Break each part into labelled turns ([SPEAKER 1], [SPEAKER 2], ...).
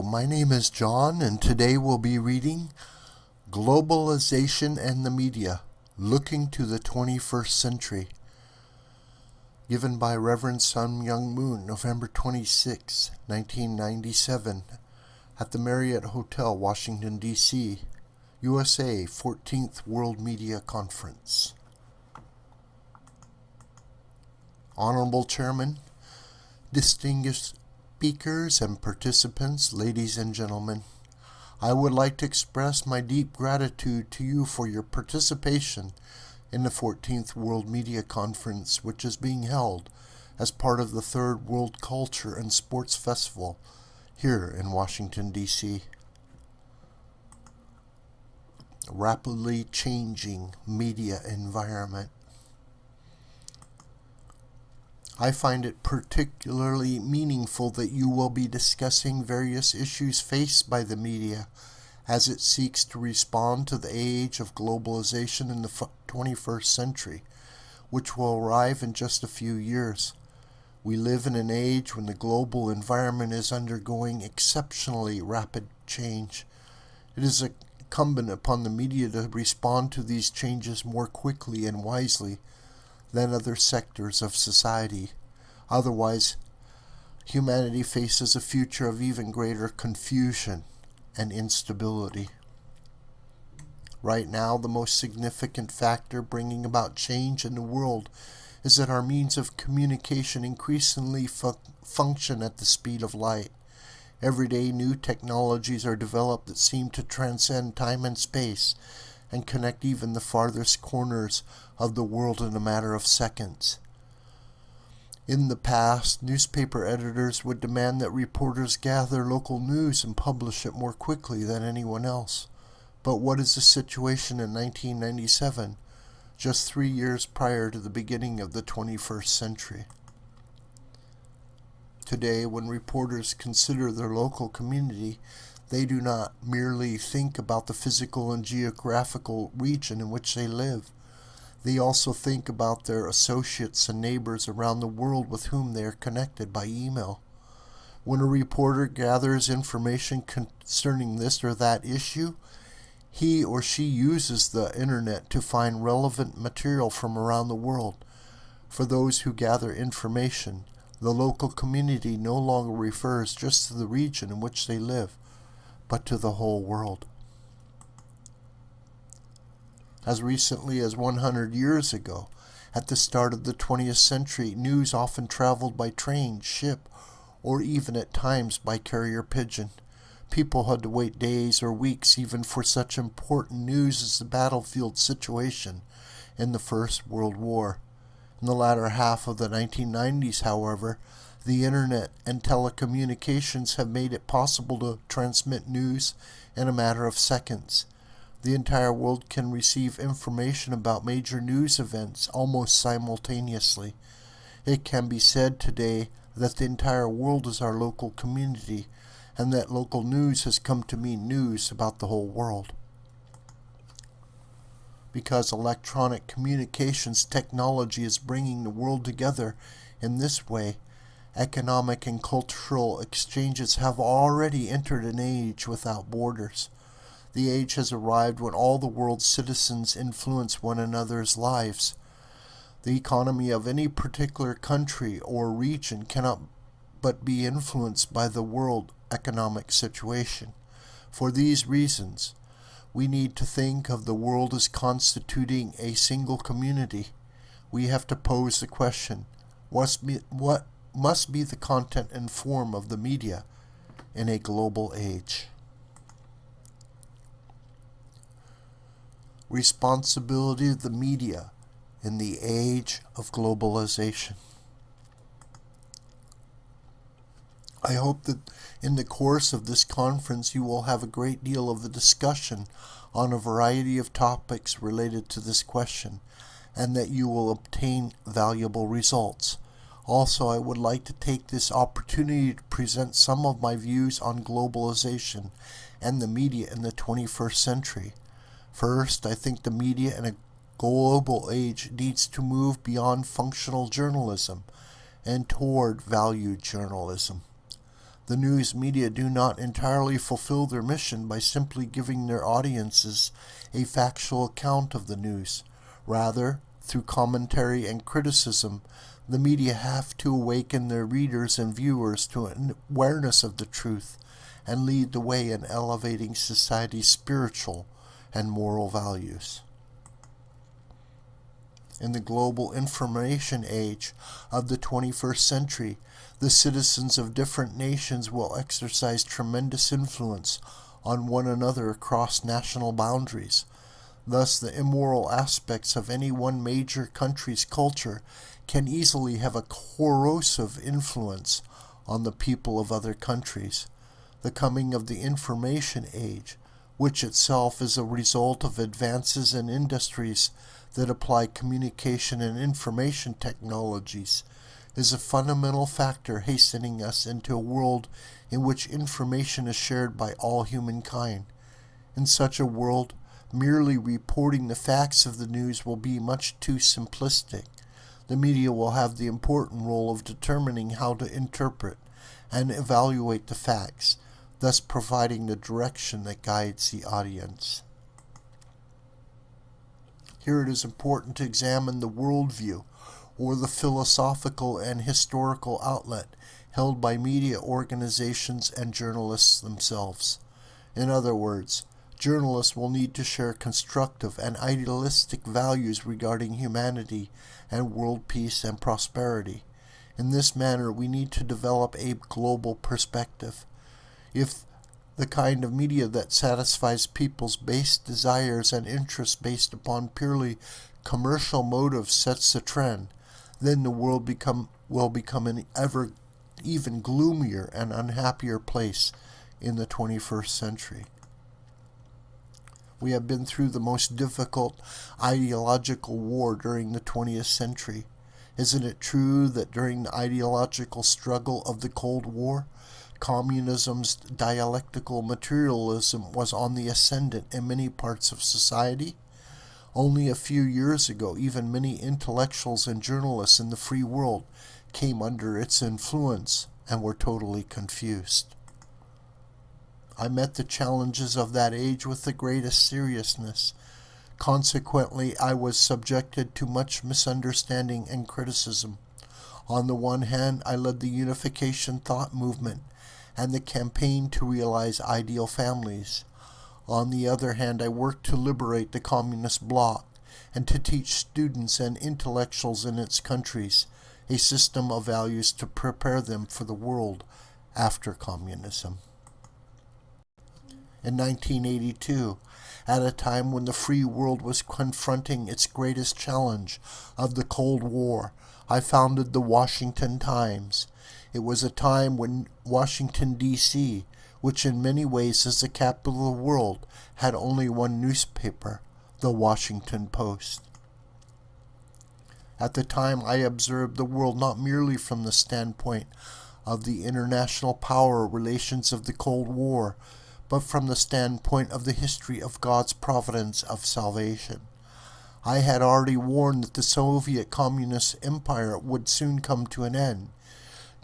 [SPEAKER 1] my name is John, and today we'll be reading Globalization and the Media, Looking to the 21st Century, given by Reverend Myung, November 26, 1997, at the Marriott Hotel, Washington, D.C., USA, 14th World Media Conference. Honorable Chairman, distinguished speakers and participants, ladies and gentlemen, I would like to express my deep gratitude to you for your participation in the 14th World Media Conference, which is being held as part of the Third World Culture and Sports Festival here in Washington, D.C. Rapidly changing media environment. I find it particularly meaningful that you will be discussing various issues faced by the media as it seeks to respond to the age of globalization in the 21st century, which will arrive in just a few years. We live in an age when the global environment is undergoing exceptionally rapid change. It is incumbent upon the media to respond to these changes more quickly and wisely than other sectors of society. Otherwise, humanity faces a future of even greater confusion and instability. Right now, the most significant factor bringing about change in the world is that our means of communication increasingly function at the speed of light. Every day, new technologies are developed that seem to transcend time and space and connect even the farthest corners of the world in a matter of seconds. In the past, newspaper editors would demand that reporters gather local news and publish it more quickly than anyone else. But what is the situation in 1997, just 3 years prior to the beginning of the 21st century? Today, when reporters consider their local community, they do not merely think about the physical and geographical region in which they live. They also think about their associates and neighbors around the world with whom they are connected by email. When a reporter gathers information concerning this or that issue, he or she uses the internet to find relevant material from around the world. For those who gather information, the local community no longer refers just to the region in which they live, but to the whole world. As recently as 100 years ago, at the start of the 20th century, news often traveled by train, ship, or even at times by carrier pigeon. People had to wait days or weeks even for such important news as the battlefield situation in the First World War. In the latter half of the 1990s, however, the internet and telecommunications have made it possible to transmit news in a matter of seconds. The entire world can receive information about major news events almost simultaneously. It can be said today that the entire world is our local community, and that local news has come to mean news about the whole world. Because electronic communications technology is bringing the world together in this way, economic and cultural exchanges have already entered an age without borders. The age has arrived when all the world's citizens influence one another's lives. The economy of any particular country or region cannot but be influenced by the world economic situation. For these reasons, we need to think of the world as constituting a single community. We have to pose the question, what must be the content and form of the media in a global age? Responsibility of the media in the age of globalization. I hope that in the course of this conference you will have a great deal of the discussion on a variety of topics related to this question, and that you will obtain valuable results. Also, I would like to take this opportunity to present some of my views on globalization and the media in the 21st century. First, I think the media in a global age needs to move beyond functional journalism and toward valued journalism. The news media do not entirely fulfill their mission by simply giving their audiences a factual account of the news. Rather, through commentary and criticism, the media have to awaken their readers and viewers to an awareness of the truth and lead the way in elevating society's spiritual and moral values. In the global information age of the 21st century, the citizens of different nations will exercise tremendous influence on one another across national boundaries. Thus, the immoral aspects of any one major country's culture can easily have a corrosive influence on the people of other countries. The coming of the information age, which itself is a result of advances in industries that apply communication and information technologies, is a fundamental factor hastening us into a world in which information is shared by all humankind. In such a world, merely reporting the facts of the news will be much too simplistic. The media will have the important role of determining how to interpret and evaluate the facts, thus providing the direction that guides the audience. Here it is important to examine the worldview, or the philosophical and historical outlet held by media organizations and journalists themselves. In other words, journalists will need to share constructive and idealistic values regarding humanity and world peace and prosperity. In this manner, we need to develop a global perspective. If the kind of media that satisfies people's base desires and interests based upon purely commercial motives sets the trend, then the world will become an even gloomier and unhappier place in the 21st century. We have been through the most difficult ideological war during the 20th century. Isn't it true that during the ideological struggle of the Cold War, communism's dialectical materialism was on the ascendant in many parts of society? Only a few years ago, even many intellectuals and journalists in the free world came under its influence and were totally confused. I met the challenges of that age with the greatest seriousness. Consequently, I was subjected to much misunderstanding and criticism. On the one hand, I led the unification thought movement and the campaign to realize ideal families. On the other hand, I worked to liberate the communist bloc and to teach students and intellectuals in its countries a system of values to prepare them for the world after communism. In 1982, at a time when the free world was confronting its greatest challenge of the Cold War, I founded the Washington Times. It was a time when Washington, D.C., which in many ways is the capital of the world, had only one newspaper, the Washington Post. At the time, I observed the world not merely from the standpoint of the international power relations of the Cold War, but from the standpoint of the history of God's providence of salvation. I had already warned that the Soviet Communist Empire would soon come to an end.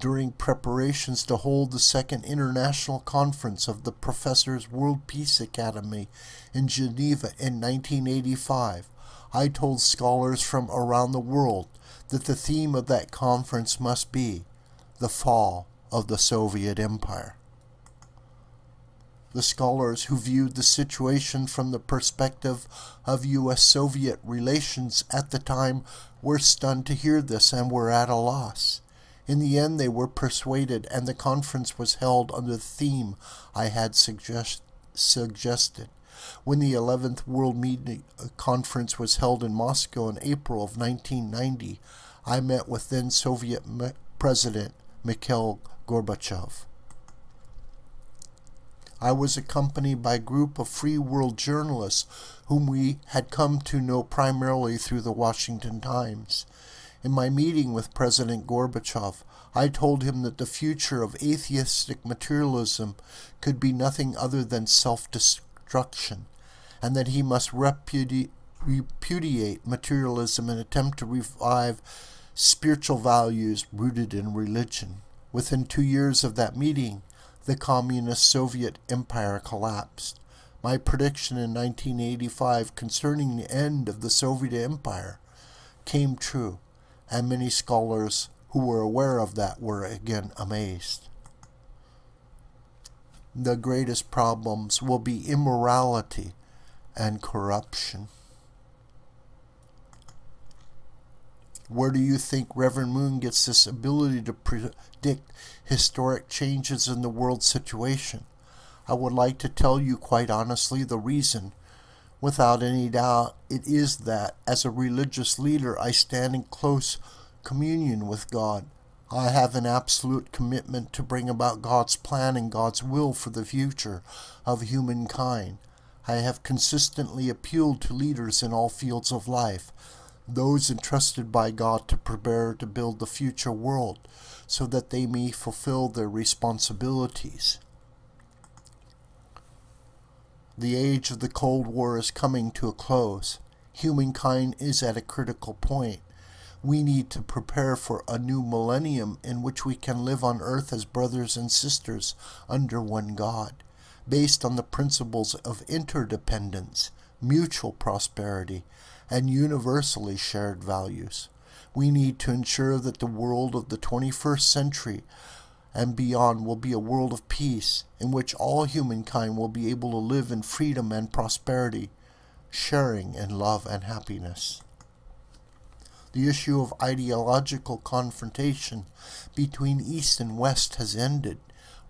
[SPEAKER 1] During preparations to hold the Second International Conference of the Professors' World Peace Academy in Geneva in 1985, I told scholars from around the world that the theme of that conference must be the fall of the Soviet Empire. The scholars who viewed the situation from the perspective of U.S.-Soviet relations at the time were stunned to hear this and were at a loss. In the end, they were persuaded, and the conference was held under the theme I had suggested. When the 11th World Meeting Conference was held in Moscow in April of 1990, I met with then Soviet President Mikhail Gorbachev. I was accompanied by a group of free world journalists whom we had come to know primarily through the Washington Times. In my meeting with President Gorbachev, I told him that the future of atheistic materialism could be nothing other than self-destruction, and that he must repudiate materialism and attempt to revive spiritual values rooted in religion. Within 2 years of that meeting, the communist Soviet empire collapsed. My prediction in 1985 concerning the end of the Soviet empire came true, and many scholars who were aware of that were again amazed. The greatest problems will be immorality and corruption. Where do you think Reverend Myung gets this ability to predict historic changes in the world situation? I would like to tell you quite honestly the reason. Without any doubt, it is that as a religious leader I stand in close communion with God. I have an absolute commitment to bring about God's plan and God's will for the future of humankind. I have consistently appealed to leaders in all fields of life, those entrusted by God to prepare to build the future world, so that they may fulfill their responsibilities. The age of the Cold War is coming to a close. Humankind is at a critical point. We need to prepare for a new millennium in which we can live on earth as brothers and sisters under one God, based on the principles of interdependence, mutual prosperity, and universally shared values. We need to ensure that the world of the 21st century and beyond will be a world of peace, in which all humankind will be able to live in freedom and prosperity, sharing in love and happiness. The issue of ideological confrontation between East and West has ended.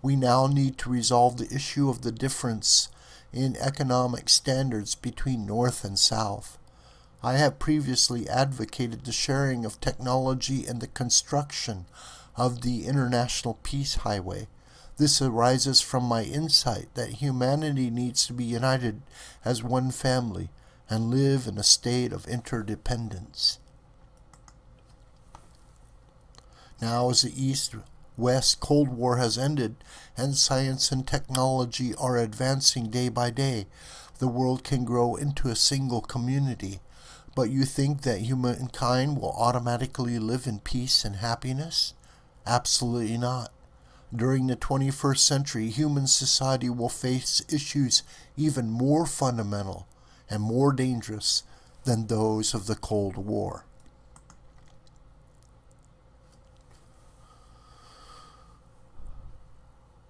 [SPEAKER 1] We now need to resolve the issue of the difference in economic standards between North and South. I have previously advocated the sharing of technology and the construction of the International Peace Highway. This arises from my insight that humanity needs to be united as one family and live in a state of interdependence. Now, as the East-West Cold War has ended and science and technology are advancing day by day, the world can grow into a single community. But you think that humankind will automatically live in peace and happiness? Absolutely not. During the 21st century, human society will face issues even more fundamental and more dangerous than those of the Cold War.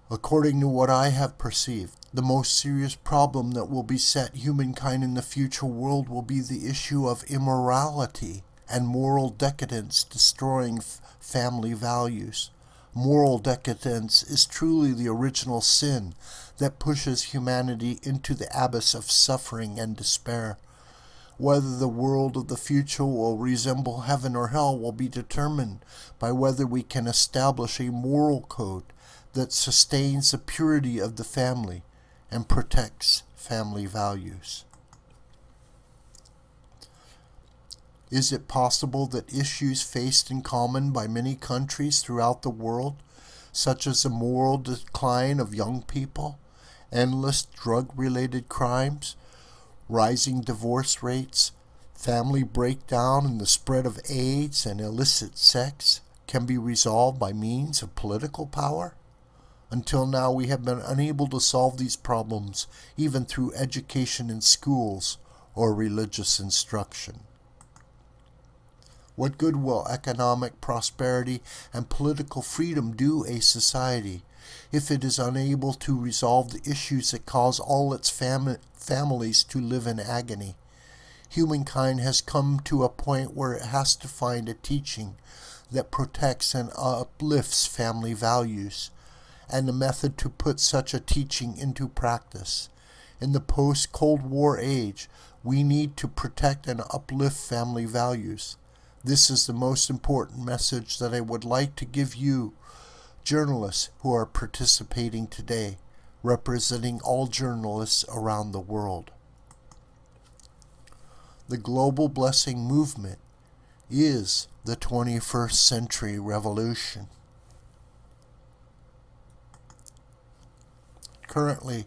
[SPEAKER 1] According to what I have perceived, the most serious problem that will beset humankind in the future world will be the issue of immorality and moral decadence destroying family values. Moral decadence is truly the original sin that pushes humanity into the abyss of suffering and despair. Whether the world of the future will resemble heaven or hell will be determined by whether we can establish a moral code that sustains the purity of the family and protects family values. Is it possible that issues faced in common by many countries throughout the world, such as the moral decline of young people, endless drug-related crimes, rising divorce rates, family breakdown, and the spread of AIDS and illicit sex, can be resolved by means of political power? Until now, we have been unable to solve these problems even through education in schools or religious instruction. What good will economic prosperity and political freedom do a society if it is unable to resolve the issues that cause all its families to live in agony? Humankind has come to a point where it has to find a teaching that protects and uplifts family values, and the method to put such a teaching into practice. In the post-Cold War age, we need to protect and uplift family values. This is the most important message that I would like to give you, journalists who are participating today, representing all journalists around the world. The Global Blessing Movement is the 21st century revolution. Currently,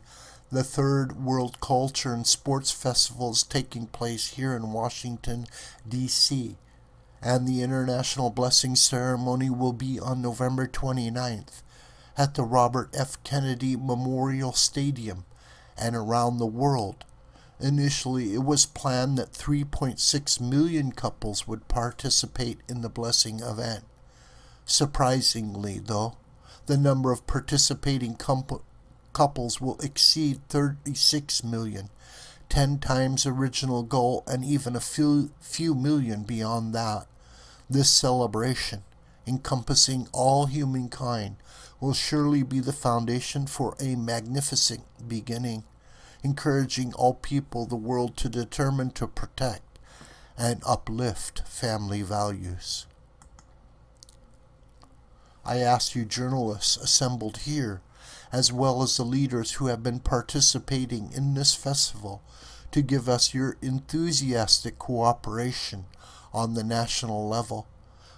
[SPEAKER 1] the third World Culture and Sports Festival is taking place here in Washington, D.C., and the International Blessing Ceremony will be on November 29th at the Robert F. Kennedy Memorial Stadium and around the world. Initially, it was planned that 3.6 million couples would participate in the blessing event. Surprisingly, though, the number of participating couples will exceed 36 million, 10 times original goal, and even a few million beyond that. This celebration, encompassing all humankind, will surely be the foundation for a magnificent beginning, encouraging all people the world to determine to protect and uplift family values. I ask you journalists assembled here, as well as the leaders who have been participating in this festival, to give us your enthusiastic cooperation on the national level.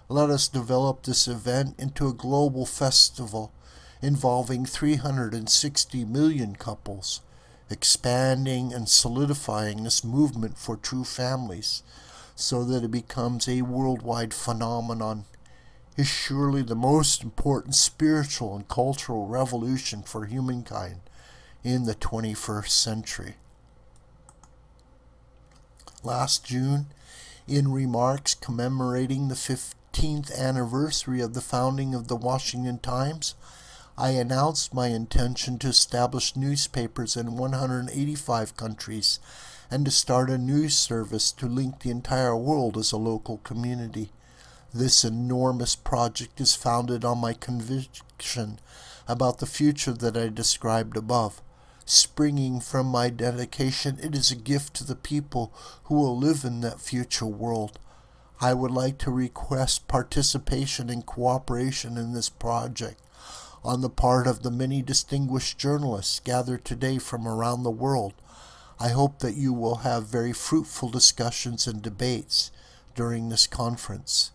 [SPEAKER 1] Let us develop this event into a global festival involving 360 million couples, expanding and solidifying this movement for true families so that it becomes a worldwide phenomenon. Is surely the most important spiritual and cultural revolution for humankind in the 21st century. Last June, in remarks commemorating the 15th anniversary of the founding of the Washington Times, I announced my intention to establish newspapers in 185 countries and to start a news service to link the entire world as a local community. This enormous project is founded on my conviction about the future that I described above. Springing from my dedication, it is a gift to the people who will live in that future world. I would like to request participation and cooperation in this project on the part of the many distinguished journalists gathered today from around the world. I hope that you will have very fruitful discussions and debates during this conference.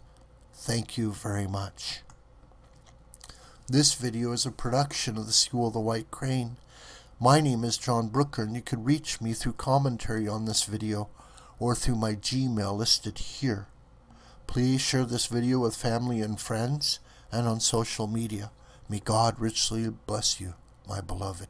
[SPEAKER 1] Thank you very much. This video is a production of the School of the White Crane. My name is John Brooker, and you can reach me through commentary on this video or through my Gmail listed here. Please share this video with family and friends and on social media. May God richly bless you, my beloved.